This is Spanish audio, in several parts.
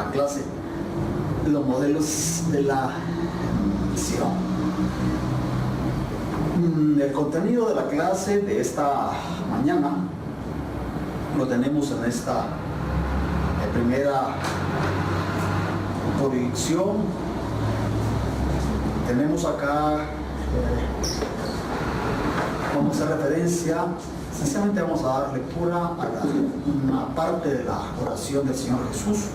la clase los modelos de la misión. El contenido de la clase de esta mañana lo tenemos en esta primera proyección. Tenemos acá, vamos a hacer referencia, sencillamente vamos a dar lectura a una parte de la oración del Señor Jesús,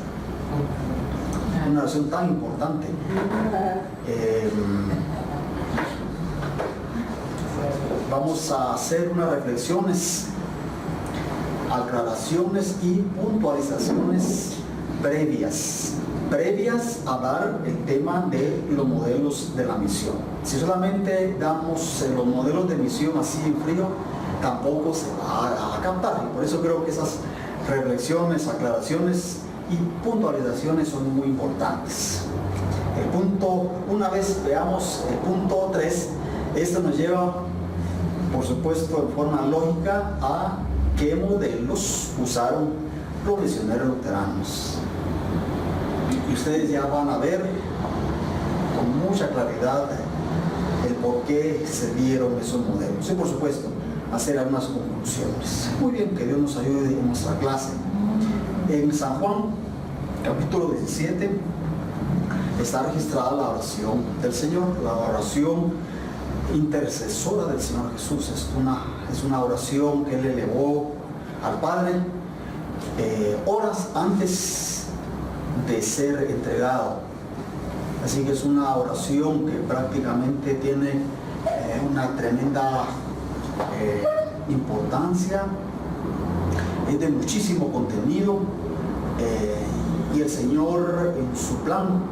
una oración tan importante. Vamos a hacer unas reflexiones, aclaraciones y puntualizaciones previas a dar el tema de los modelos de la misión. Si solamente damos los modelos de misión así en frío, tampoco se va a captar, y por eso creo que esas reflexiones, aclaraciones y puntualizaciones son muy importantes. El punto, una vez veamos el punto 3, esto nos lleva, por supuesto, en forma lógica a qué modelos usaron los misioneros luteranos. Y ustedes ya van a ver con mucha claridad el por qué se dieron esos modelos. Y por supuesto, hacer algunas conclusiones. Muy bien, que Dios nos ayude en nuestra clase. En San Juan, capítulo 17, está registrada la oración del Señor, la oración intercesora del Señor Jesús. Es una oración que Él elevó al Padre horas antes de ser entregado. Así que es una oración que prácticamente tiene una tremenda importancia, es de muchísimo contenido, y el Señor, en su plan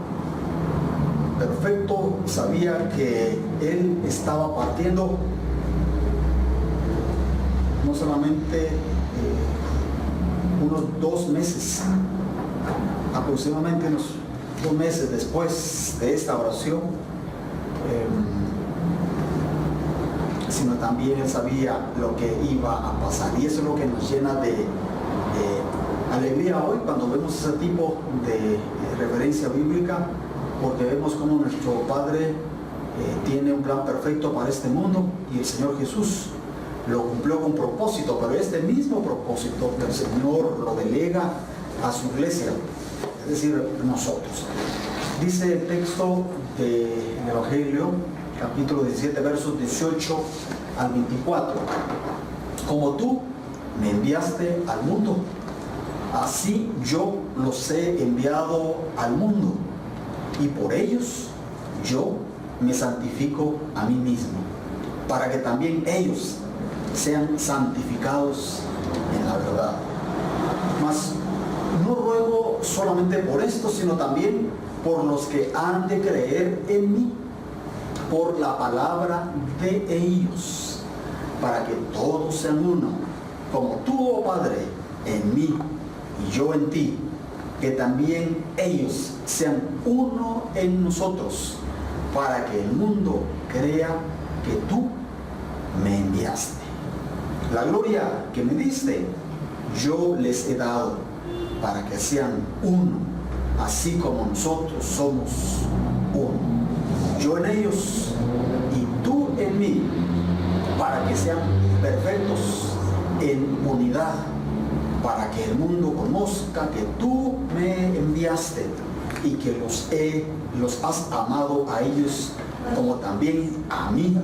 perfecto, sabía que Él estaba partiendo no solamente unos 2 meses, aproximadamente unos 2 meses después de esta oración, sino también Él sabía lo que iba a pasar, y eso es lo que nos llena de alegría hoy cuando vemos ese tipo de referencia bíblica, porque vemos cómo nuestro Padre tiene un plan perfecto para este mundo, y el Señor Jesús lo cumplió con propósito, pero este mismo propósito el Señor lo delega a su iglesia, es decir, nosotros. Dice el texto del Evangelio, capítulo 17, versos 18 al 24. Como tú me enviaste al mundo, así yo los he enviado al mundo, y por ellos yo me santifico a mí mismo, para que también ellos sean santificados en la verdad. Mas no ruego solamente por esto, sino también por los que han de creer en mí, por la palabra de ellos, para que todos sean uno, como tú, oh Padre, en mí y yo en ti, que también ellos sean uno en nosotros, para que el mundo crea que tú me enviaste. La gloria que me diste, yo les he dado, para que sean uno, así como nosotros somos uno. Yo en ellos y tú en mí, para que sean perfectos en unidad, para que el mundo conozca que tú me enviaste y que los has amado a ellos como también a mí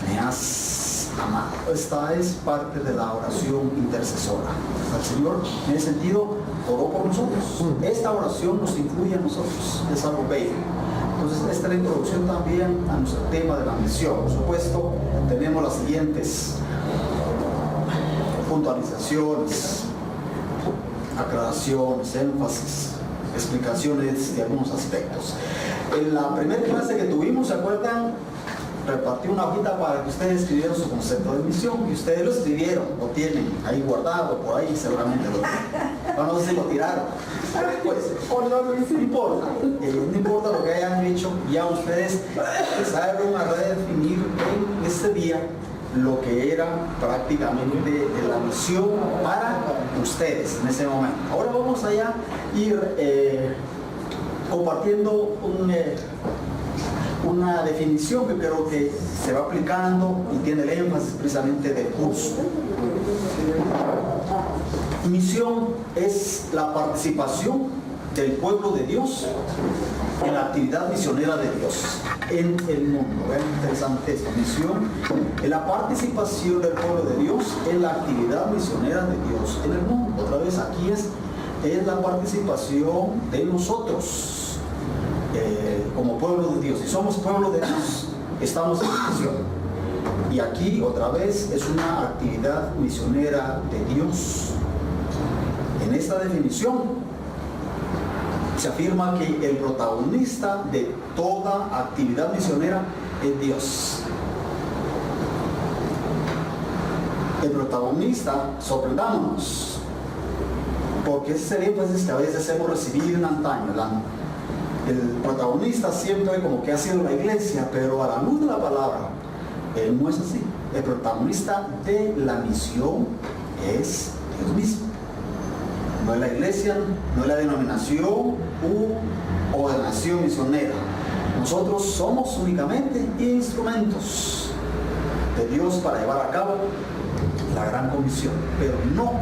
me has amado. Esta es parte de la oración intercesora. El Señor, en ese sentido, oró por nosotros. Esta oración nos incluye a nosotros, es algo bello. Entonces, esta es la introducción también a nuestro tema de la misión. Por supuesto, tenemos las siguientes puntualizaciones, aclaraciones, énfasis, explicaciones de algunos aspectos. En la primera clase que tuvimos, ¿se acuerdan? Repartí una hojita para que ustedes escribieran su concepto de misión, y ustedes lo escribieron, lo tienen ahí guardado, por ahí seguramente lo tienen. No sé si lo tiraron. Pues, no importa, no importa lo que hayan hecho, ya ustedes empezaron a redefinir en este día lo que era prácticamente la misión para ustedes en ese momento. Ahora vamos allá a ir compartiendo una definición que creo que se va aplicando y tiene el énfasis precisamente del curso. Misión es la participación del pueblo de Dios en la actividad misionera de Dios en el mundo. ¿Ven? Interesante esto. Misión es la participación del pueblo de Dios en la actividad misionera de Dios en el mundo. Otra vez aquí es la participación de nosotros como pueblo de Dios. Si somos pueblo de Dios, estamos en misión. Y aquí otra vez es una actividad misionera de Dios. En esta definición se afirma que el protagonista de toda actividad misionera es Dios. El protagonista, sorprendámonos, porque ese es el énfasis que a veces hemos recibido en antaño. El protagonista siempre como que ha sido la iglesia, pero a la luz de la palabra, él no es así. El protagonista de la misión es Dios mismo. No es la iglesia, no es la denominación u ordenación misionera. Nosotros somos únicamente instrumentos de Dios para llevar a cabo la gran comisión, pero no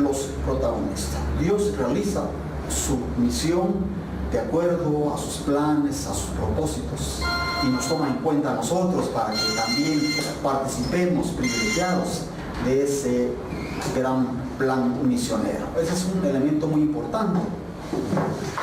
los protagonistas. Dios realiza su misión de acuerdo a sus planes, a sus propósitos, y nos toma en cuenta a nosotros para que también participemos privilegiados de ese gran plan misionero. Ese es un elemento muy importante.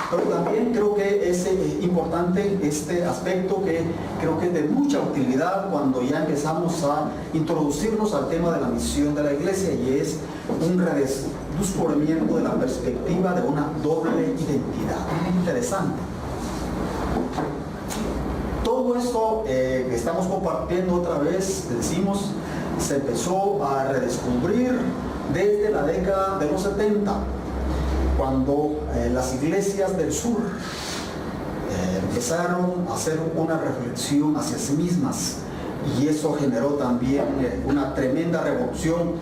Pero también creo que es importante este aspecto que creo que es de mucha utilidad cuando ya empezamos a introducirnos al tema de la misión de la iglesia, y es un redescubrimiento de la perspectiva de una doble identidad. Muy interesante. Todo esto que estamos compartiendo otra vez, decimos, se empezó a redescubrir desde la década de los 70, cuando las iglesias del sur empezaron a hacer una reflexión hacia sí mismas, y eso generó también una tremenda revolución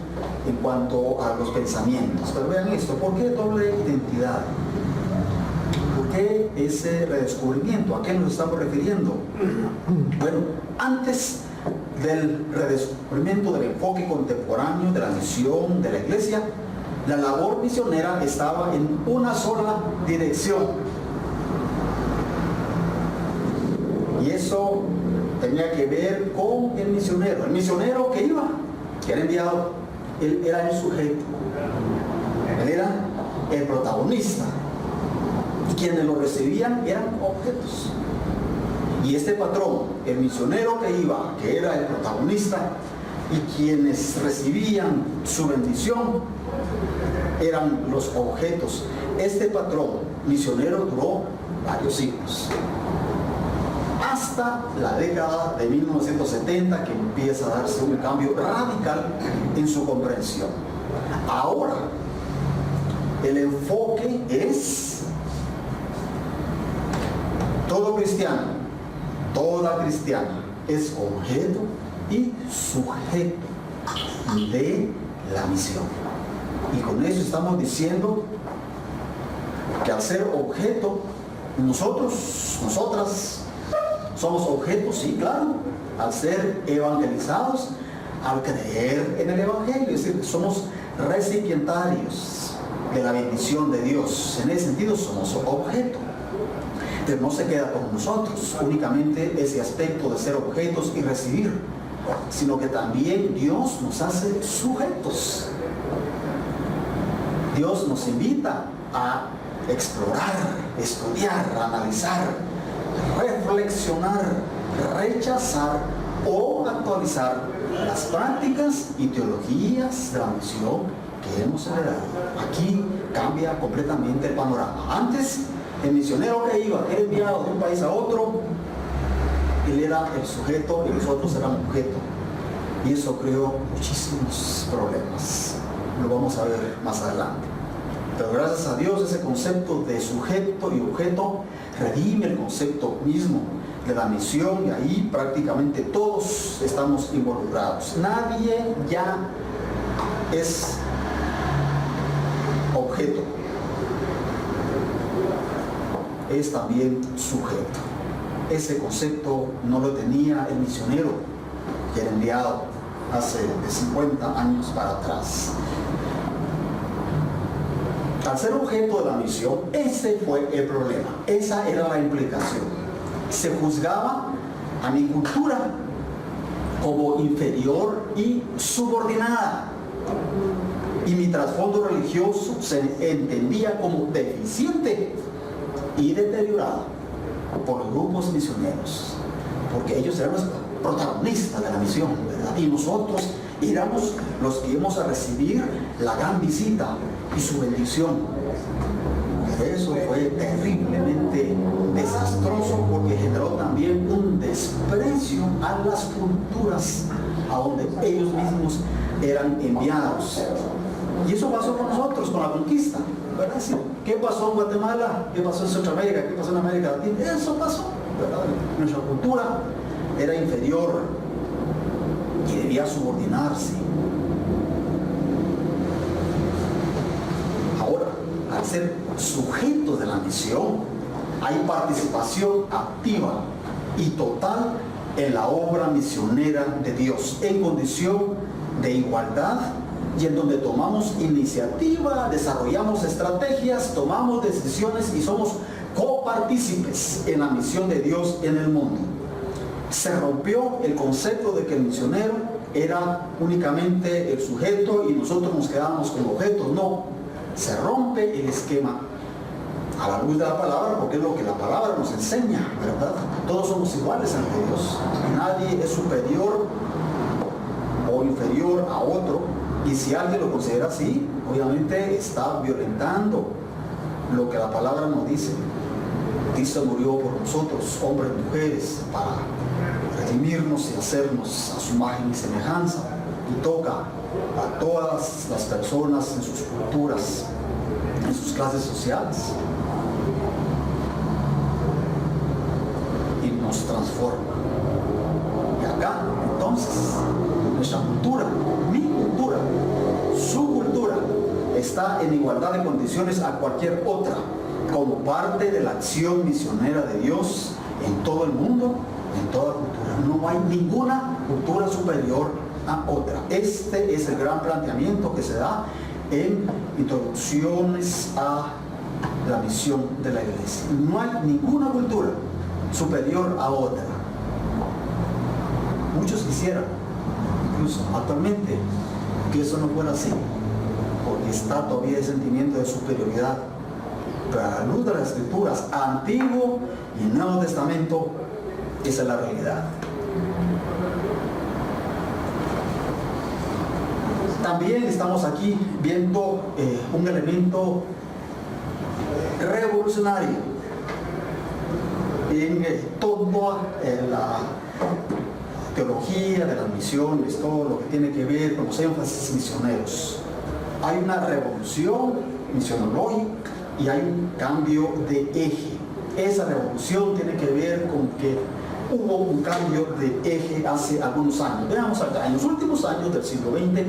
en cuanto a los pensamientos. Pero vean esto, ¿por qué doble identidad? ¿Por qué ese redescubrimiento? ¿A qué nos estamos refiriendo? Bueno, antes del redescubrimiento del enfoque contemporáneo de la misión de la iglesia, la labor misionera estaba en una sola dirección. Y eso tenía que ver con el misionero. El misionero que iba, que era enviado, él era el sujeto. Él era el protagonista. Y quienes lo recibían eran objetos. Y este patrón, el misionero que iba, que era el protagonista, y quienes recibían su bendición eran los objetos. Este patrón misionero duró varios siglos, hasta la década de 1970, que empieza a darse un cambio radical en su comprensión. Ahora el enfoque es todo cristiano, toda cristiana es objeto y sujeto de la misión. Y con eso estamos diciendo que al ser objeto, nosotras somos objetos, sí, claro, al ser evangelizados, al creer en el evangelio, es decir, somos recipientarios de la bendición de Dios. En ese sentido somos objeto. Pero no se queda con nosotros únicamente ese aspecto de ser objetos y recibir, sino que también Dios nos hace sujetos. Dios nos invita a explorar, estudiar, analizar, reflexionar, rechazar o actualizar las prácticas y teologías de la misión que hemos heredado. Aquí cambia completamente el panorama. Antes, el misionero que iba, era enviado de un país a otro, él era el sujeto y nosotros éramos objeto. Y eso creó muchísimos problemas. Lo vamos a ver más adelante. Pero gracias a Dios, ese concepto de sujeto y objeto redime el concepto mismo de la misión, y ahí prácticamente todos estamos involucrados. Nadie ya es objeto. es también sujeto. Ese concepto no lo tenía el misionero que era enviado hace de 50 años para atrás. Al ser objeto de la misión, ese fue el problema, esa era la implicación. Se juzgaba a mi cultura como inferior y subordinada, y mi trasfondo religioso se entendía como deficiente y deteriorado por los grupos misioneros, porque ellos eran los protagonistas de la misión, ¿verdad? Y nosotros éramos los que íbamos a recibir la gran visita y su bendición. Eso fue terriblemente desastroso, porque generó también un desprecio a las culturas a donde ellos mismos eran enviados. Y eso pasó con nosotros, con la conquista, ¿verdad? ¿Qué pasó en Guatemala? ¿Qué pasó en Centroamérica? ¿Qué pasó en América Latina? Eso pasó, ¿verdad? Nuestra cultura era inferior y debía subordinarse. Ahora, al ser sujetos de la misión, hay participación activa y total en la obra misionera de Dios, en condición de igualdad, y en donde tomamos iniciativa, desarrollamos estrategias, tomamos decisiones y somos copartícipes en la misión de Dios en el mundo. Se rompió el concepto de que el misionero era únicamente el sujeto y nosotros nos quedábamos como objetos. No, se rompe el esquema a la luz de la palabra, porque es lo que la palabra nos enseña, ¿verdad? Todos somos iguales ante Dios, nadie es superior o inferior a otro, y si alguien lo considera así, obviamente está violentando lo que la palabra nos dice. Cristo murió por nosotros, hombres y mujeres, para redimirnos y hacernos a su imagen y semejanza, y toca a todas las personas en sus culturas, en sus clases sociales, y nos transforma. Y acá, entonces, nuestra cultura, mi cultura, su cultura, está en igualdad de condiciones a cualquier otra, como parte de la acción misionera de Dios en todo el mundo, en toda cultura. No hay ninguna cultura superior a otra. Este es el gran planteamiento que se da en introducciones a la misión de la iglesia. No hay ninguna cultura superior a otra. Muchos quisieran, incluso actualmente, que eso no fuera así, porque está todavía el sentimiento de superioridad. Pero a la luz de las escrituras, Antiguo y Nuevo Testamento, esa es la realidad. También estamos aquí viendo un elemento revolucionario en toda la teología de las misiones, todo lo que tiene que ver con los énfasis misioneros. Hay una revolución misionológica y hay un cambio de eje. Esa revolución tiene que ver con que hubo un cambio de eje hace algunos años. Veamos acá, en los últimos años del siglo XX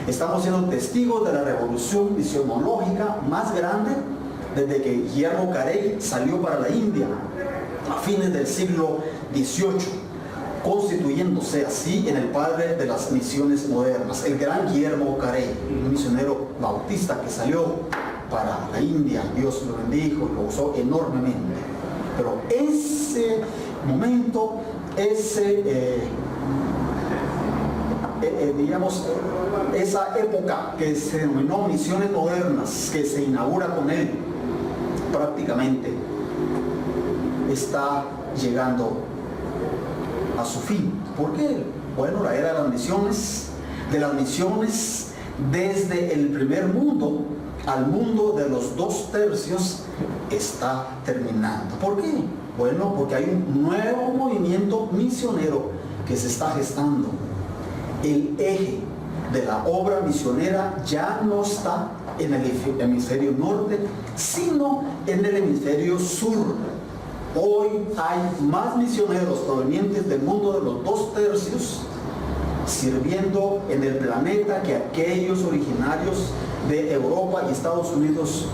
estamos siendo testigos de la revolución misionológica más grande desde que Guillermo Carey salió para la India a fines del siglo XVIII, constituyéndose así en el padre de las misiones modernas, el gran Guillermo Carey, un misionero bautista que salió para la India. Dios lo bendijo, lo usó enormemente. Pero ese momento, digamos, esa época que se denominó misiones modernas, que se inaugura con él, prácticamente está llegando a su fin. ¿Por qué? Bueno, la era de las misiones desde el primer mundo al mundo de los 2/3 está terminando. ¿Por qué? Bueno, porque hay un nuevo movimiento misionero que se está gestando. El eje de la obra misionera ya no está en el hemisferio norte, sino en el hemisferio sur. Hoy hay más misioneros provenientes del mundo de los 2/3 sirviendo en el planeta que aquellos originarios de Europa y Estados Unidos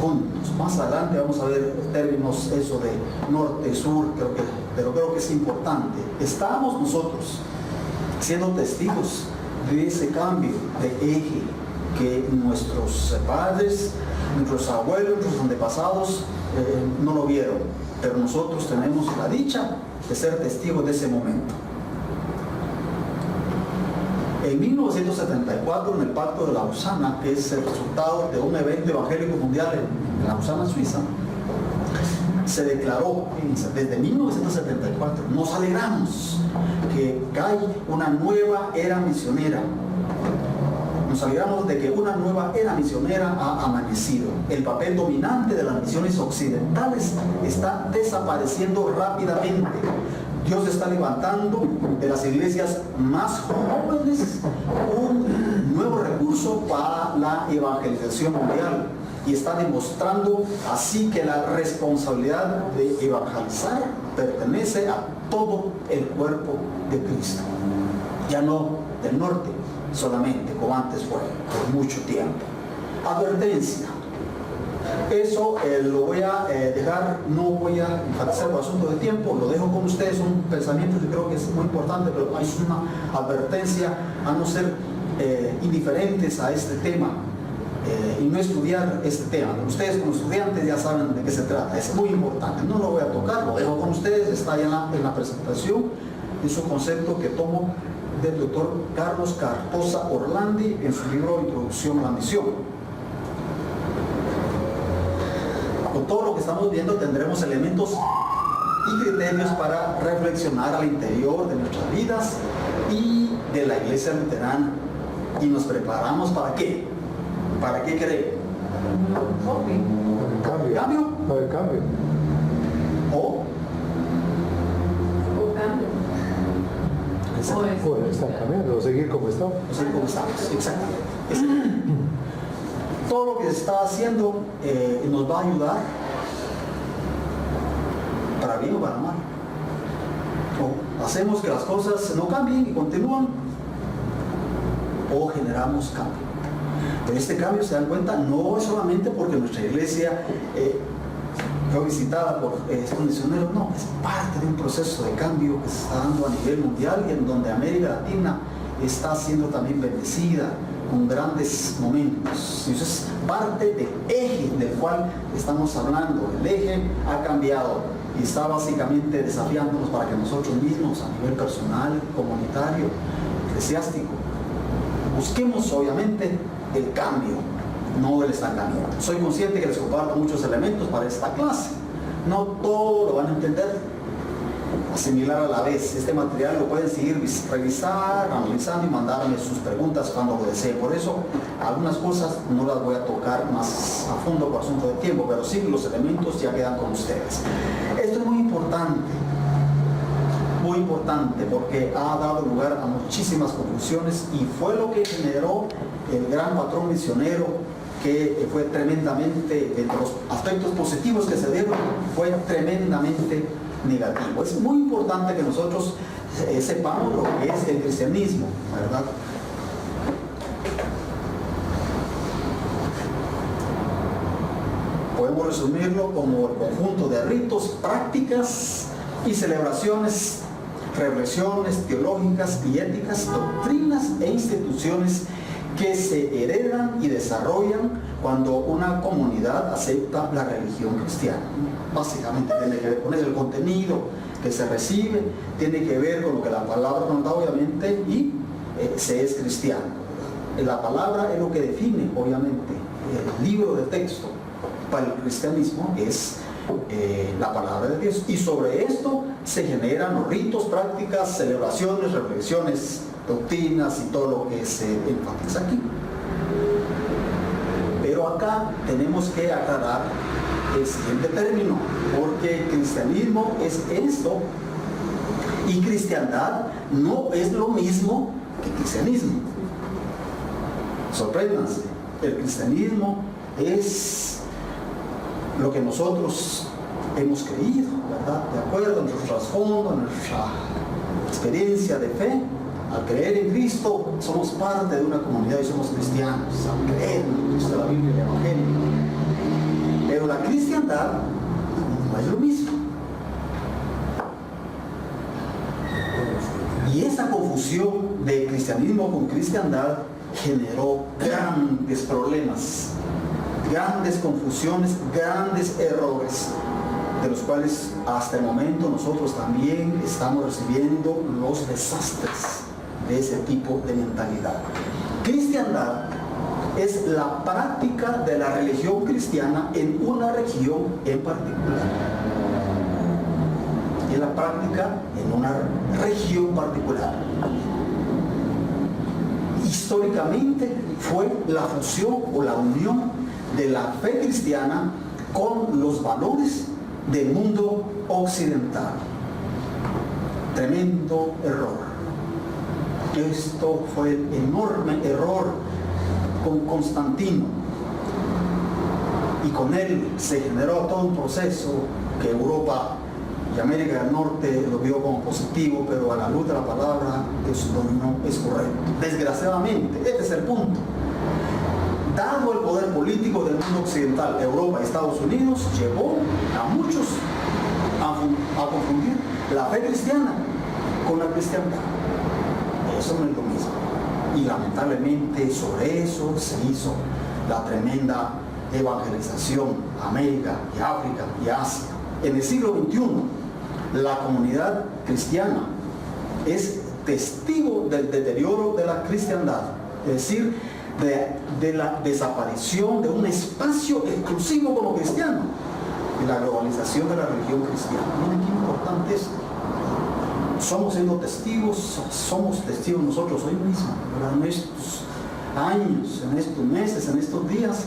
juntos. más adelante vamos a ver términos eso de norte, sur, pero creo que es importante. Estamos nosotros siendo testigos de ese cambio de eje que nuestros padres, nuestros abuelos, nuestros antepasados no lo vieron, pero nosotros tenemos la dicha de ser testigos de ese momento. En 1974, en el Pacto de Lausana, que es el resultado de un evento evangélico mundial en Lausana, Suiza, se declaró, desde 1974, nos alegramos que hay una nueva era misionera. Nos alegramos de que una nueva era misionera ha amanecido. El papel dominante de las misiones occidentales está desapareciendo rápidamente. Dios está levantando de las iglesias más jóvenes un nuevo recurso para la evangelización mundial y está demostrando así que la responsabilidad de evangelizar pertenece a todo el cuerpo de Cristo, ya no del norte solamente, como antes fue por mucho tiempo. Advertencia. Eso lo voy a dejar, no voy a enfatizar por asunto de tiempo, lo dejo con ustedes, son pensamientos que creo que es muy importante, pero hay una advertencia a no ser indiferentes a este tema y no estudiar este tema. Ustedes como estudiantes ya saben de qué se trata, es muy importante, no lo voy a tocar, lo dejo con ustedes, está ya en la presentación, es un concepto que tomo del doctor Carlos Cartosa Orlandi en su libro Introducción a la Misión. Con todo lo que estamos viendo tendremos elementos y criterios para reflexionar al interior de nuestras vidas y de la iglesia luterana. Y nos preparamos ¿para qué? ¿Para qué creen? ¿Cambio? Para el cambio. ¿O cambio? O estar cambiando, o seguir como estamos. Seguir como estamos, exactamente. Todo lo que se está haciendo nos va a ayudar para bien o para mal. O hacemos que las cosas no cambien y continúan, o generamos cambio. Pero este cambio, se dan cuenta, no es solamente porque nuestra iglesia fue visitada por estos misioneros, no, es parte de un proceso de cambio que se está dando a nivel mundial y en donde América Latina está siendo también bendecida con grandes momentos. Y eso es parte del eje del cual estamos hablando. El eje ha cambiado y está básicamente desafiándonos para que nosotros mismos, a nivel personal, comunitario, eclesiástico, busquemos obviamente el cambio, no el estancamiento. Soy consciente que les comparto muchos elementos para esta clase. No todo lo van a entender, asimilar a la vez. Este material lo pueden seguir revisar, analizando y mandarme sus preguntas cuando lo deseen. Por eso algunas cosas no las voy a tocar más a fondo por asunto de tiempo, pero sí los elementos ya quedan con ustedes. Esto es muy importante porque ha dado lugar a muchísimas confusiones y fue lo que generó el gran patrón misionero, que fue tremendamente, entre los aspectos positivos que se dieron, fue tremendamente negativo. Es muy importante que nosotros sepamos lo que es el cristianismo, ¿verdad? Podemos resumirlo como el conjunto de ritos, prácticas y celebraciones, reflexiones teológicas y éticas, doctrinas e instituciones que se heredan y desarrollan cuando una comunidad acepta la religión cristiana. Básicamente tiene que ver con eso, el contenido que se recibe, tiene que ver con lo que la palabra nos da obviamente y se es cristiano. La palabra es lo que define obviamente el libro de texto para el cristianismo, es la palabra de Dios, y sobre esto se generan los ritos, prácticas, celebraciones, reflexiones, doctrinas y todo lo que se enfatiza aquí. Pero acá tenemos que aclarar el siguiente término, porque cristianismo es esto y cristiandad no es lo mismo que cristianismo. Sorpréndanse, el cristianismo es lo que nosotros hemos creído, ¿verdad? De acuerdo a nuestro trasfondo, a nuestra experiencia de fe. Al creer en Cristo somos parte de una comunidad y somos cristianos. Al creer en Cristo, la Biblia y el Evangelio. Pero la cristiandad no es lo mismo. Y esa confusión de cristianismo con cristiandad generó grandes problemas, grandes confusiones, grandes errores, de los cuales hasta el momento nosotros también estamos recibiendo los desastres de ese tipo de mentalidad. Cristiandad es la práctica de la religión cristiana en una región en particular. Es la práctica en una región particular. Históricamente fue la fusión o la unión de la fe cristiana con los valores del mundo occidental. Tremendo error. Esto fue el enorme error con Constantino, y con él se generó todo un proceso que Europa y América del Norte lo vio como positivo, pero a la luz de la palabra eso no es correcto. Desgraciadamente, este es el punto. Dado el poder político del mundo occidental, Europa y Estados Unidos, llevó a muchos a confundir la fe cristiana con la cristiandad. Eso no es lo mismo. Y lamentablemente sobre eso se hizo la tremenda evangelización a América y África y Asia. En el siglo XXI, la comunidad cristiana es testigo del deterioro de la cristiandad, es decir, de la desaparición de un espacio exclusivo como cristiano y la globalización de la religión cristiana. Miren qué importante es. Somos testigos nosotros hoy mismo, ¿verdad? En estos años, en estos meses, en estos días,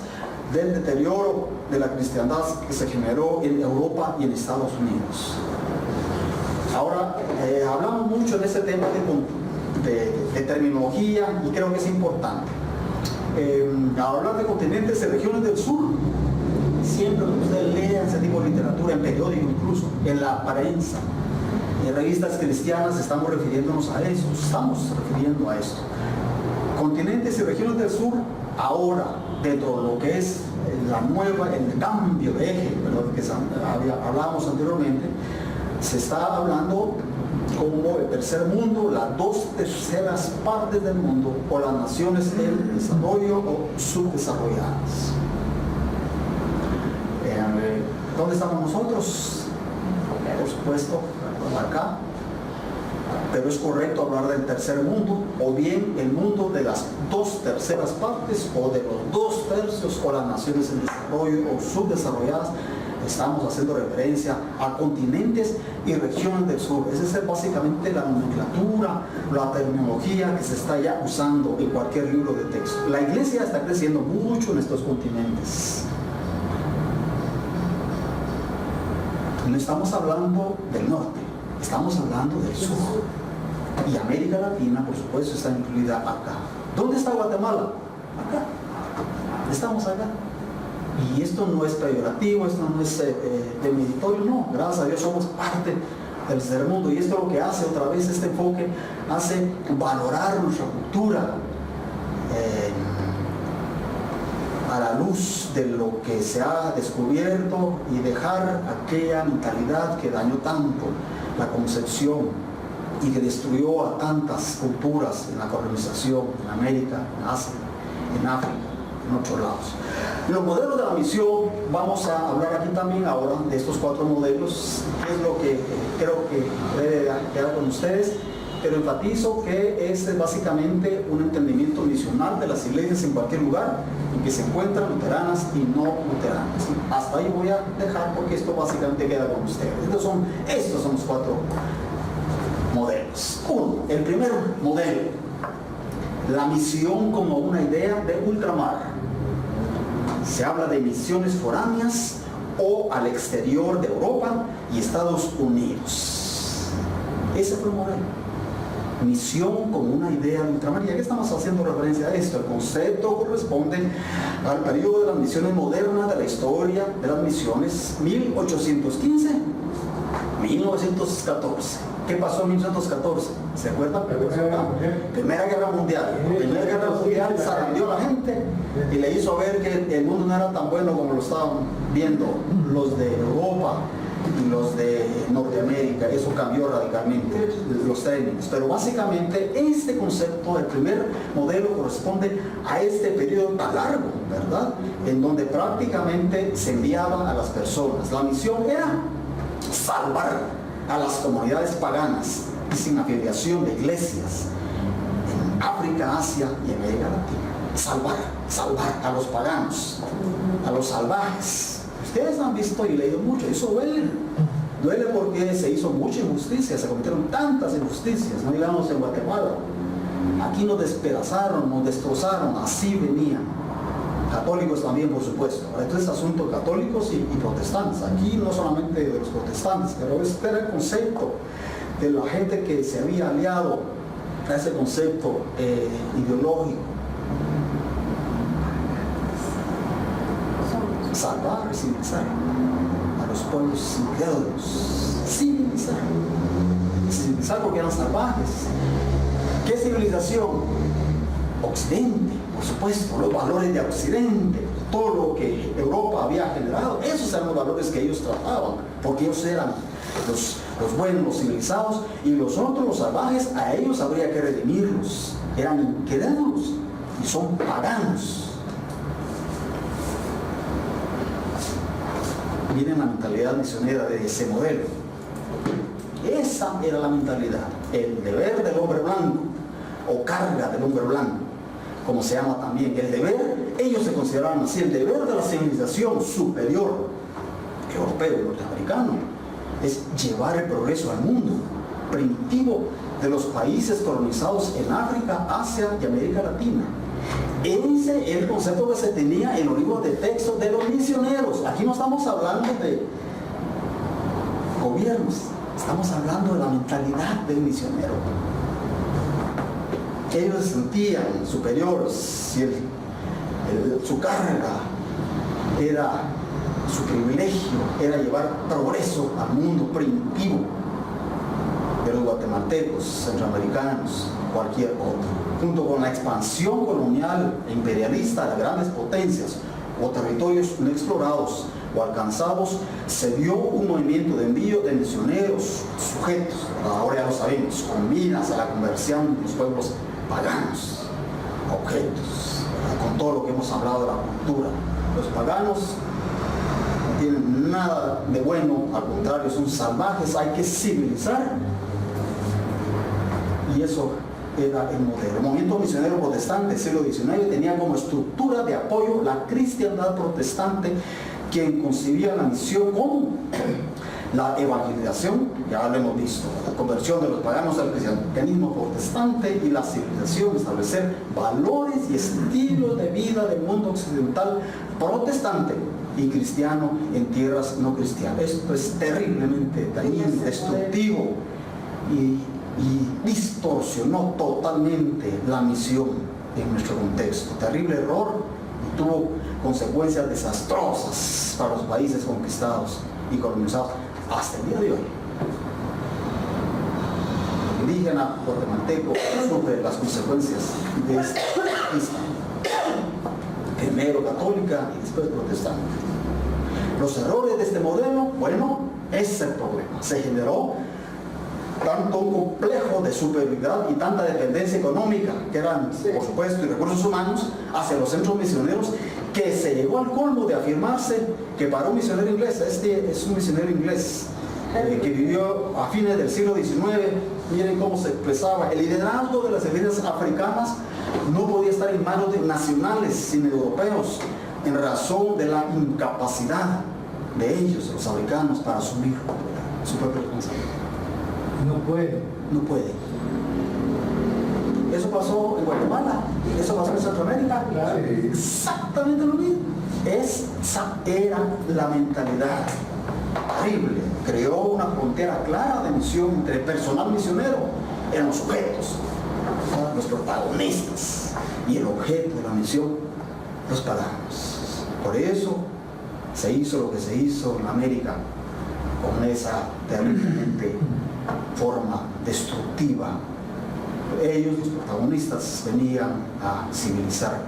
del deterioro de la cristiandad que se generó en Europa y en Estados Unidos. Ahora, hablamos mucho en este tema de terminología, y creo que es importante. Hablar de continentes y regiones del sur, siempre que ustedes lean ese tipo de literatura, en periódicos incluso, en la prensa, en revistas cristianas, estamos refiriéndonos a eso, estamos refiriendo a esto. Continentes y regiones del sur, ahora, dentro de lo que es el cambio de eje, ¿verdad?, que hablábamos anteriormente, se está hablando como el tercer mundo, las 2/3 partes del mundo, o las naciones en desarrollo o subdesarrolladas. ¿Dónde estamos nosotros? Por supuesto, acá. Pero es correcto hablar del tercer mundo, o bien el mundo de las 2/3 partes, o de los 2/3, o las naciones en desarrollo o subdesarrolladas. Estamos haciendo referencia a continentes y regiones del sur. Esa es básicamente la nomenclatura, la terminología que se está ya usando en cualquier libro de texto. La iglesia está creciendo mucho en estos continentes. No estamos hablando del norte, estamos hablando del sur. Y América Latina, por supuesto, está incluida acá. ¿Dónde está Guatemala? Acá. Estamos acá. Y esto no es peyorativo, esto no es demeritorio, no. Gracias a Dios somos parte del tercer mundo. Y esto es lo que hace otra vez este enfoque, hace valorar nuestra cultura a la luz de lo que se ha descubierto, y dejar aquella mentalidad que dañó tanto la concepción y que destruyó a tantas culturas en la colonización, en América, en Asia, en África, en otros lados. Los modelos de la misión, vamos a hablar aquí también ahora de estos 4 modelos, que es lo que creo que debe quedar con ustedes, pero enfatizo que es básicamente un entendimiento misional de las iglesias en cualquier lugar en que se encuentran luteranas y no luteranas. Hasta ahí voy a dejar, porque esto básicamente queda con ustedes. Estos son los 4 modelos. El primer modelo, la misión como una idea de ultramar. Se habla de misiones foráneas o al exterior de Europa y Estados Unidos. Ese fue el modelo. Misión como una idea de ultramar. ¿Y a qué estamos haciendo referencia a esto? El concepto corresponde al periodo de las misiones modernas de la historia de las misiones, 1815-1914. ¿Qué pasó en 1914? ¿Se acuerdan? Primera Guerra Mundial. Primera Guerra Mundial zarandeó a la gente y le hizo ver que el mundo no era tan bueno como lo estaban viendo los de Europa y los de Norteamérica. Eso cambió radicalmente los términos. Pero básicamente este concepto, el primer modelo, corresponde a este periodo tan largo, ¿verdad? En donde prácticamente se enviaba a las personas. La misión era salvar a las comunidades paganas y sin afiliación de iglesias en África, Asia y América Latina. Salvar a los paganos, a los salvajes. Ustedes han visto y leído mucho, eso duele porque se hizo mucha injusticia, se cometieron tantas injusticias, no digamos en Guatemala. Aquí nos despedazaron, nos destrozaron, así venían. Católicos también, por supuesto. Esto es asunto de católicos y protestantes. Aquí no solamente de los protestantes, pero este era el concepto de la gente que se había aliado a ese concepto ideológico. Salvar, civilizar a los pueblos incrédulos. Civilizar porque eran salvajes. ¿Qué civilización? Occidente, por supuesto, los valores de Occidente, todo lo que Europa había generado, esos eran los valores que ellos trataban, porque ellos eran los buenos, los civilizados, y los otros, los salvajes, a ellos habría que redimirlos. Eran incrédulos y son paganos. Miren la mentalidad misionera de ese modelo. Esa era la mentalidad, el deber del hombre blanco, o carga del hombre blanco, como se llama también, el deber, ellos se consideraban así, el deber de la civilización superior, europeo, norteamericano, es llevar el progreso al mundo primitivo de los países colonizados en África, Asia y América Latina. Ese es el concepto que se tenía en los libros de texto de los misioneros. Aquí no estamos hablando de gobiernos, estamos hablando de la mentalidad del misionero. Ellos se sentían superiores y su carga era, su privilegio era llevar progreso al mundo primitivo de los guatemaltecos, centroamericanos, cualquier otro, junto con la expansión colonial e imperialista de las grandes potencias o territorios no explorados o alcanzados. Se dio un movimiento de envío de misioneros sujetos, ahora ya lo sabemos, con miras a la conversión de los pueblos paganos, objetos, con todo lo que hemos hablado de la cultura. Los paganos no tienen nada de bueno, al contrario, son salvajes, hay que civilizar. Y eso era el modelo. El movimiento misionero protestante del siglo XIX tenía como estructura de apoyo la cristiandad protestante, quien concibía la misión como la evangelización, ya lo hemos visto, la conversión de los paganos al cristianismo protestante y la civilización, establecer valores y estilos de vida del mundo occidental protestante y cristiano en tierras no cristianas. Esto es terriblemente dañino, destructivo y distorsionó totalmente la misión en nuestro contexto. Terrible error y tuvo consecuencias desastrosas para los países conquistados y colonizados hasta el día de hoy. El indígena guatemalteco sufre las consecuencias de esta islam, primero católica y después protestante. Los errores de este modelo, bueno, ese es el problema. Se generó tanto un complejo de superioridad y tanta dependencia económica, que eran, por supuesto, y recursos humanos, hacia los centros misioneros, que se llegó al colmo de afirmarse que para un misionero inglés, este es un misionero inglés, que vivió a fines del siglo XIX, miren cómo se expresaba, el liderazgo de las iglesias africanas no podía estar en manos de nacionales, sino europeos, en razón de la incapacidad de ellos, los africanos, para asumir su propia responsabilidad. No puede. Eso pasó en Guatemala, eso pasó en Centroamérica, claro. Exactamente lo mismo. Esa era la mentalidad terrible. Creó una frontera clara de misión entre el personal misionero, eran los sujetos, los protagonistas, y el objeto de la misión, los paganos. Por eso se hizo lo que se hizo en América, con esa terriblemente forma destructiva. Ellos, los protagonistas, venían a civilizar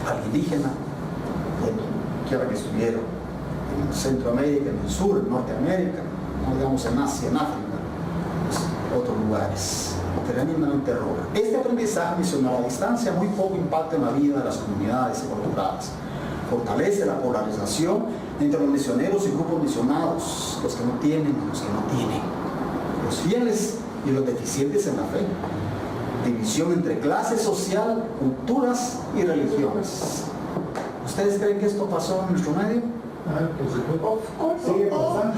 al indígena, quiera que estuviera en Centroamérica, en el sur, en Norteamérica, no digamos en Asia, en África, pues, otros lugares. Tremendamente terror. Este aprendizaje misionero a distancia muy poco impacta en la vida de las comunidades involucradas. Fortalece la polarización entre los misioneros y grupos misionados, los que no tienen y los que no tienen, los fieles y los deficientes en la fe. División entre clase social, culturas y religiones. ¿Ustedes creen que esto pasó en nuestro medio? Sigue pasando.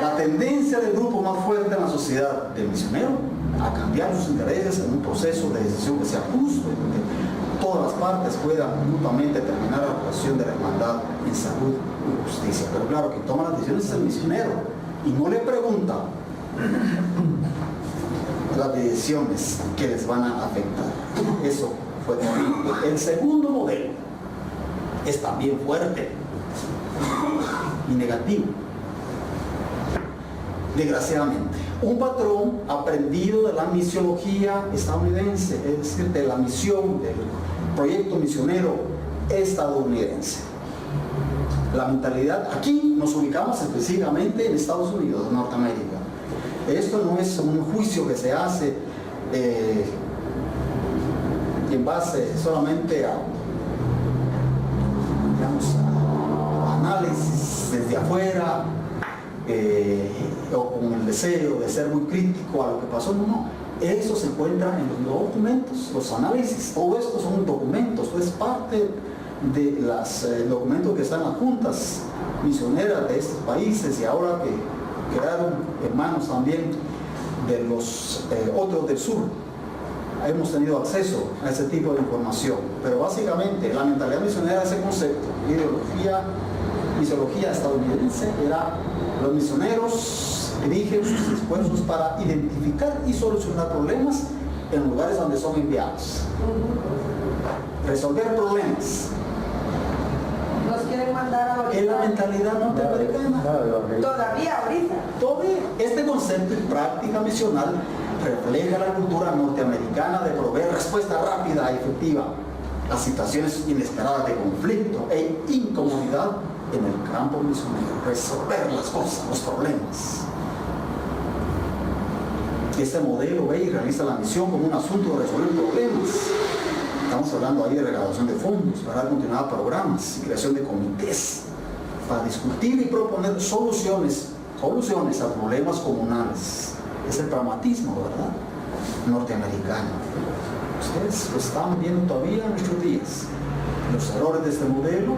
La tendencia del grupo más fuerte en la sociedad del misionero a cambiar sus intereses en un proceso de decisión que sea justo y donde todas las partes puedan mutuamente terminar la relación de la hermandad en salud y justicia. Pero claro, quien toma las decisiones es el misionero y no le pregunta las decisiones que les van a afectar. Eso fue terrible. El segundo modelo es también fuerte y negativo. Desgraciadamente, un patrón aprendido de la misiología estadounidense, es decir, de la misión del proyecto misionero estadounidense. La mentalidad, aquí nos ubicamos específicamente en Estados Unidos, en Norteamérica. Esto no es un juicio que se hace en base solamente a, digamos, a análisis desde afuera, o con el deseo de ser muy crítico a lo que pasó. No, eso se encuentra en los documentos, los análisis, todo esto son documentos, es parte de los documentos que están en las juntas misioneras de estos países y ahora que quedaron en manos también de los otros del sur. Hemos tenido acceso a ese tipo de información, pero básicamente la mentalidad misionera, ese concepto, misiología estadounidense, era: los misioneros dirigen sus esfuerzos para identificar y solucionar problemas en lugares donde son enviados. Resolver problemas. Nos quieren mandar ahorita. Es la mentalidad norteamericana. Todavía ahorita. Todavía este concepto y práctica misional refleja la cultura norteamericana de proveer respuesta rápida y efectiva a situaciones inesperadas de conflicto e incomodidad en el campo misionero, resolver las cosas, los problemas. Este modelo ve y realiza la misión como un asunto de resolver problemas. Estamos hablando ahí de recaudación de fondos, para continuar programas y creación de comités para discutir y proponer soluciones a problemas comunales. Es el pragmatismo, ¿verdad?, norteamericano. Ustedes lo están viendo todavía en nuestros días. Los errores de este modelo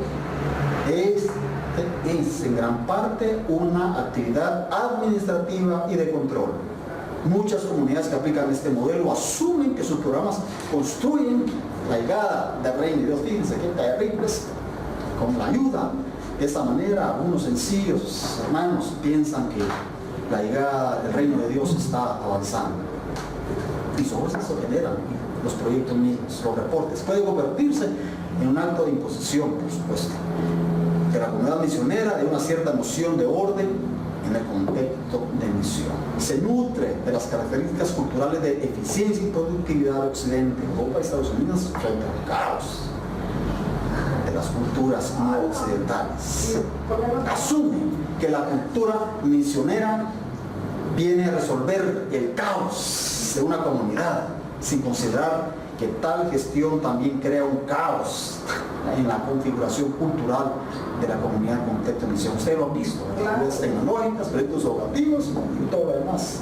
es en gran parte una actividad administrativa y de control. Muchas comunidades que aplican este modelo asumen que sus programas construyen la llegada del reino de Dios. Fíjense que terribles, con la ayuda. De esta manera, algunos sencillos hermanos piensan que la llegada del reino de Dios está avanzando. Y sobre eso generan los proyectos mismos, los reportes. Puede convertirse en un acto de imposición, por supuesto, de la comunidad misionera, de una cierta noción de orden en el contexto de misión. Se nutre de las características culturales de eficiencia y productividad del Occidente, Europa y Estados Unidos, frente al caos de las culturas no occidentales. Asume que la cultura misionera viene a resolver el caos de una comunidad, sin considerar que tal gestión también crea un caos en la configuración cultural de la comunidad en contexto de misión. Ustedes lo han visto, actividades tecnológicas, proyectos educativos y todo lo demás.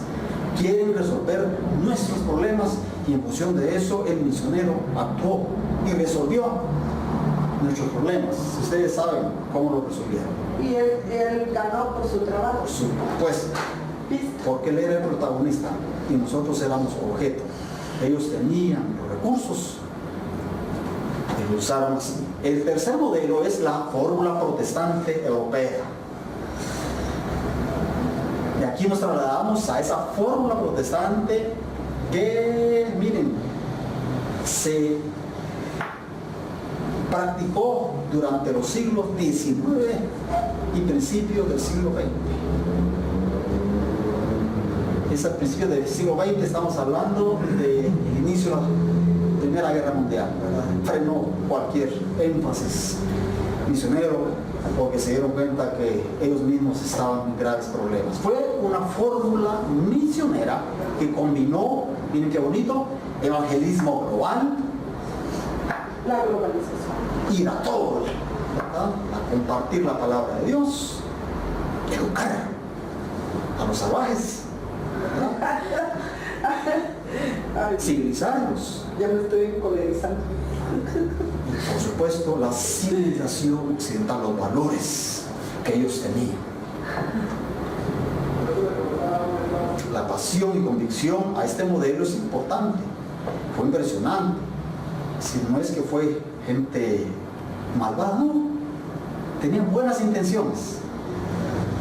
Quieren resolver nuestros problemas y en función de eso el misionero actuó y resolvió nuestros problemas. Ustedes saben cómo lo resolvieron. Y él ganó por su trabajo. Por supuesto, porque él era el protagonista y nosotros éramos objeto. Ellos tenían los recursos y lo usaron así. El tercer modelo es la fórmula protestante europea. Y aquí nos trasladamos a esa fórmula protestante que, miren, se practicó durante los siglos XIX y principios del siglo XX. es al principio del siglo XX, estamos hablando del inicio de la Primera Guerra Mundial, ¿verdad? Frenó cualquier énfasis misionero porque se dieron cuenta que ellos mismos estaban en graves problemas. Fue una fórmula misionera que combinó, miren qué bonito, evangelismo global, La globalización. ir a todos, ¿verdad? A compartir la palabra de Dios, educar a los salvajes, ¿verdad? Ay, Civilizarlos. ya me estoy encolerizando. Y por supuesto la civilización occidental, los valores que ellos tenían. La pasión y convicción a este modelo es importante, fue impresionante. Si no es que fue gente malvada, no, tenían buenas intenciones,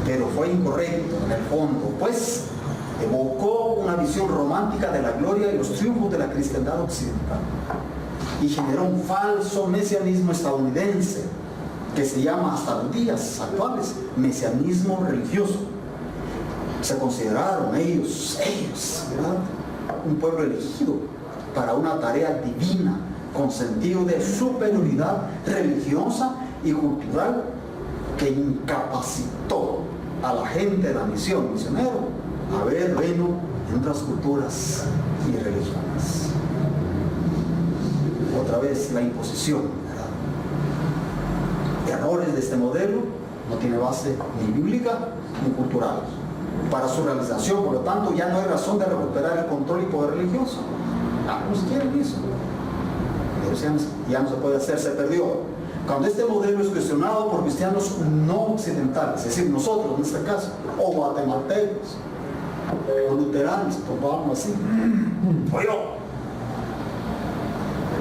pero fue incorrecto en el fondo, pues evocó una visión romántica de la gloria y los triunfos de la cristiandad occidental y generó un falso mesianismo estadounidense que se llama hasta los días actuales mesianismo religioso. Se consideraron ellos, ¿verdad?, un pueblo elegido para una tarea divina con sentido de superioridad religiosa y cultural que incapacitó a la gente de la misión misionero a ver reino en otras culturas y religiones. Otra vez la imposición, ¿verdad? Errores de este modelo no tiene base ni bíblica ni cultural. Para su realización, por lo tanto, ya no hay razón de recuperar el control y poder religioso. Algunos quieren eso, pero ya no se puede hacer, se perdió. Cuando este modelo es cuestionado por cristianos no occidentales, es decir, nosotros en este caso, o guatemaltecos, o luteranos, vamos así, o yo,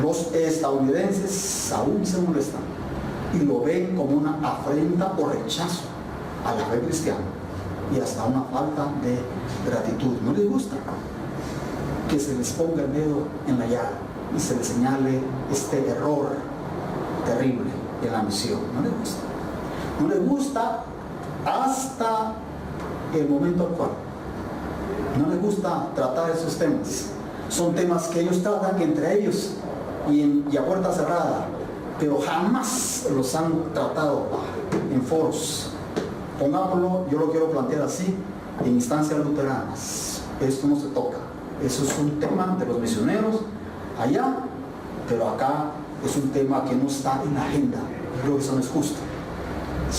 los estadounidenses aún se molestan y lo ven como una afrenta o rechazo a la fe cristiana y hasta una falta de gratitud. No les gusta que se les ponga el dedo en la llaga y se les señale este error terrible en la misión. No les gusta. No les gusta hasta el momento actual. No les gusta tratar esos temas. Son temas que ellos tratan entre ellos y a puerta cerrada, pero jamás los han tratado en foros. Pongámoslo, yo lo quiero plantear así, en instancias luteranas. Esto no se toca. Eso es un tema de los misioneros allá, pero acá es un tema que no está en la agenda. Creo que eso no es justo.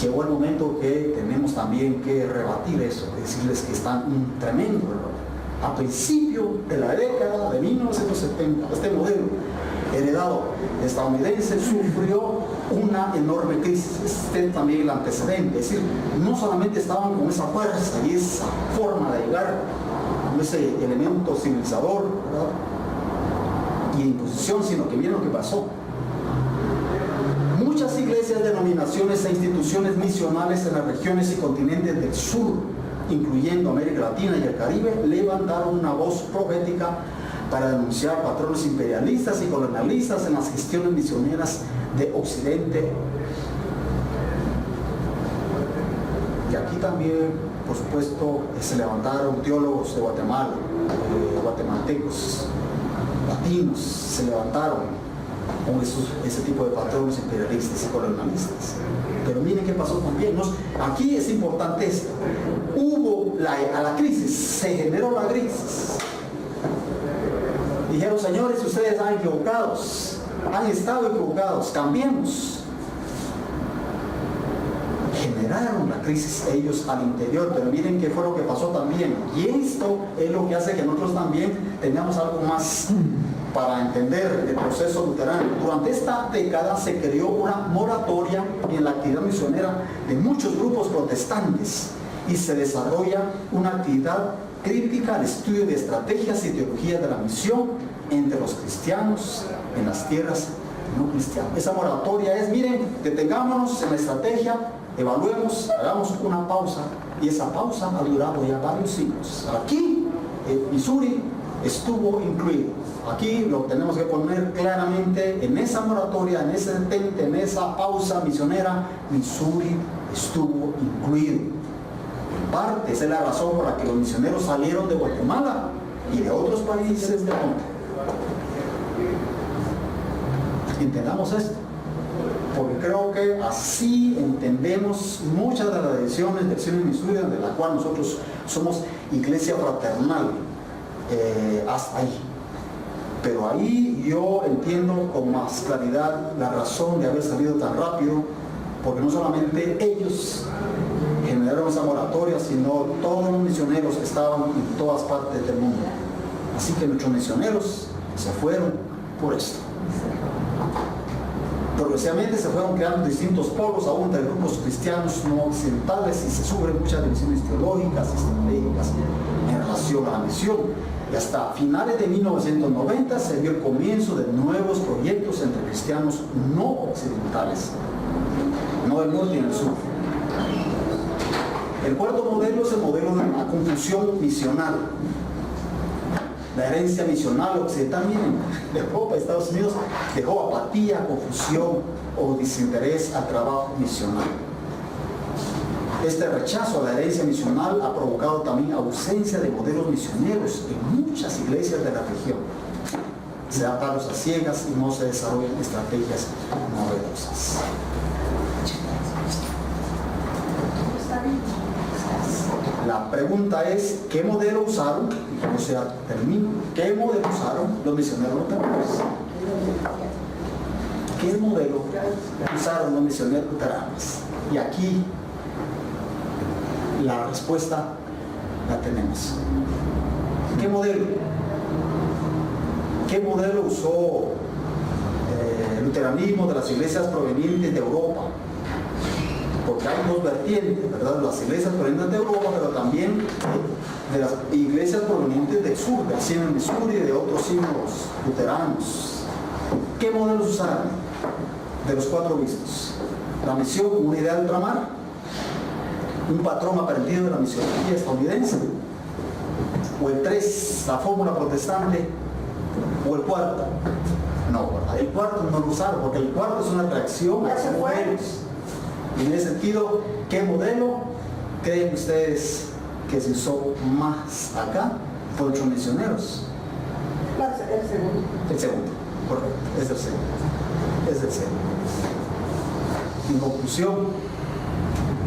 Llegó el momento que tenemos también que rebatir eso, decirles que están un tremendo error. A principio de la década de 1970, este modelo heredado estadounidense sufrió una enorme crisis. Este es también el antecedente, es decir, no solamente estaban con esa fuerza y esa forma de llegar, con ese elemento civilizador, ¿verdad?, y de imposición, sino que miren lo que pasó. Muchas iglesias, denominaciones e instituciones misionales en las regiones y continentes del sur, incluyendo América Latina y el Caribe, levantaron una voz profética para denunciar patrones imperialistas y colonialistas en las gestiones misioneras de Occidente. Y aquí también, por supuesto, se levantaron teólogos de Guatemala, guatemaltecos, latinos, se levantaron con ese tipo de patrones imperialistas y colonialistas. Pero miren qué pasó también. Aquí es importante esto. Hubo a la crisis, se generó la crisis. Dijeron, señores, ustedes están equivocados, han estado equivocados, cambiemos. Generaron la crisis ellos al interior, pero miren qué fue lo que pasó también. Y esto es lo que hace que nosotros también tengamos algo más para entender el proceso luterano. Durante esta década se creó una moratoria en la actividad misionera de muchos grupos protestantes y se desarrolla una actividad crítica al estudio de estrategias y teologías de la misión entre los cristianos en las tierras no cristianas. Esa moratoria es, miren, detengámonos en la estrategia, evaluemos, hagamos una pausa, y esa pausa ha durado ya varios siglos. Aquí, Missouri estuvo incluido. Aquí lo tenemos que poner claramente, en esa moratoria, en ese detente, en esa pausa misionera, Missouri estuvo incluido. parte, esa es la razón por la que los misioneros salieron de Guatemala y de otros países del mundo. Entendamos esto, porque creo que así entendemos muchas de las lecciones de Missouri, de la cual nosotros somos iglesia fraternal, hasta ahí. Pero ahí yo entiendo con más claridad la razón de haber salido tan rápido, porque no solamente ellos generaron esa moratoria, sino todos los misioneros que estaban en todas partes del mundo. Así que nuestros misioneros se fueron por esto. Progresivamente se fueron creando distintos polos, aún entre grupos cristianos no occidentales, y se sufren muchas divisiones teológicas y estratégicas en relación a la misión. Y hasta finales de 1990 se vio el comienzo de nuevos proyectos entre cristianos no occidentales, no del norte y del sur. El cuarto modelo es el modelo de la confusión misional. La herencia misional occidental, miren, de Europa, Estados Unidos, dejó apatía, confusión o desinterés al trabajo misional. Este rechazo a la herencia misional ha provocado también ausencia de modelos misioneros en muchas iglesias de la región. Se da palos a ciegas y no se desarrollan estrategias novedosas. La pregunta es, ¿qué modelo usaron? O sea, termino. ¿Qué modelo usaron los misioneros luteranos? ¿Qué modelo usaron los misioneros luteranos? Y aquí la respuesta la tenemos. ¿Qué modelo? ¿Qué modelo usó el luteranismo de las iglesias provenientes de Europa? Porque hay dos vertientes, ¿verdad? Las iglesias provenientes de Europa, pero también de las iglesias provenientes del sur, del signo de Missouri y de otros signos luteranos. ¿Qué modelos usaron de los cuatro vistos? La misión como una idea de ultramar, un patrón aprendido de la misionería estadounidense, o el 3, la fórmula protestante, o el cuarto. No, ¿verdad? El cuarto no lo usaron, porque el cuarto es una reacción a esos modelos. Y en ese sentido, ¿qué modelo creen ustedes que se usó más acá por los misioneros? El segundo. El segundo, correcto, es el segundo. Es el segundo. En conclusión,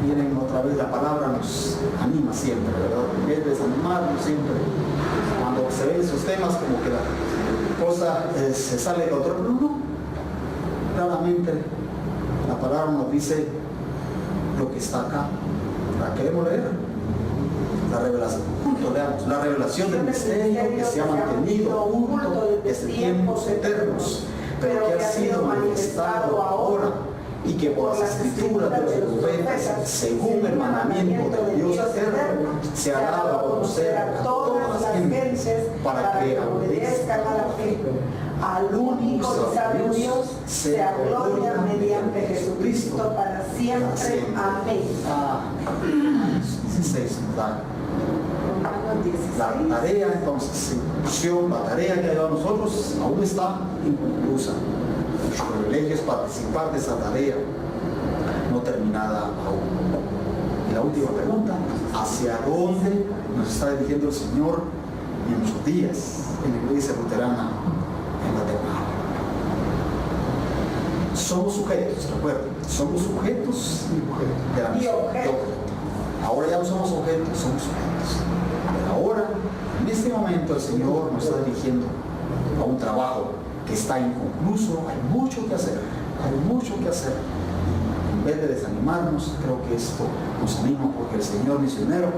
miren otra vez, la palabra nos anima siempre, ¿verdad? En vez de desanimarnos siempre, cuando se ven esos temas, como que la cosa se sale de otro plano. Claramente, la palabra nos dice lo que está acá. ¿La queremos leer? La revelación. Leamos. La revelación del misterio que se ha mantenido oculto desde tiempos eternos, pero que ha sido manifestado ahora, y que por las escrituras de los profetas, según el mandamiento del Dios eterno, se ha dado a conocer a todas las gentes para que obedezcan a la fe. Al único y sabio Dios sea gloria mediante Jesucristo para siempre. Amén. Amén. 16. La tarea, entonces, la tarea que ha dado a nosotros aún está inconclusa. Nuestro privilegio es participar de esa tarea no terminada aún. Y la última pregunta, ¿hacia dónde nos está dirigiendo el Señor en nuestros días en la iglesia luterana en Guatemala? Somos sujetos, recuerden, somos sujetos de la misión. Ahora ya no somos objetos, somos sujetos. Pero ahora, en este momento, el Señor nos está dirigiendo a un trabajo que está inconcluso. Hay mucho que hacer, hay mucho que hacer. En vez de desanimarnos, creo que esto nos anima, porque el Señor misionero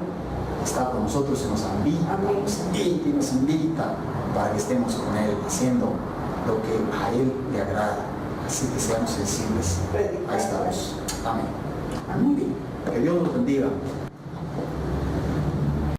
está con nosotros y nos invita para que estemos con Él, haciendo lo que a Él le agrada. Así que seamos sensibles a esta voz. Amén. Muy bien. Que Dios nos bendiga.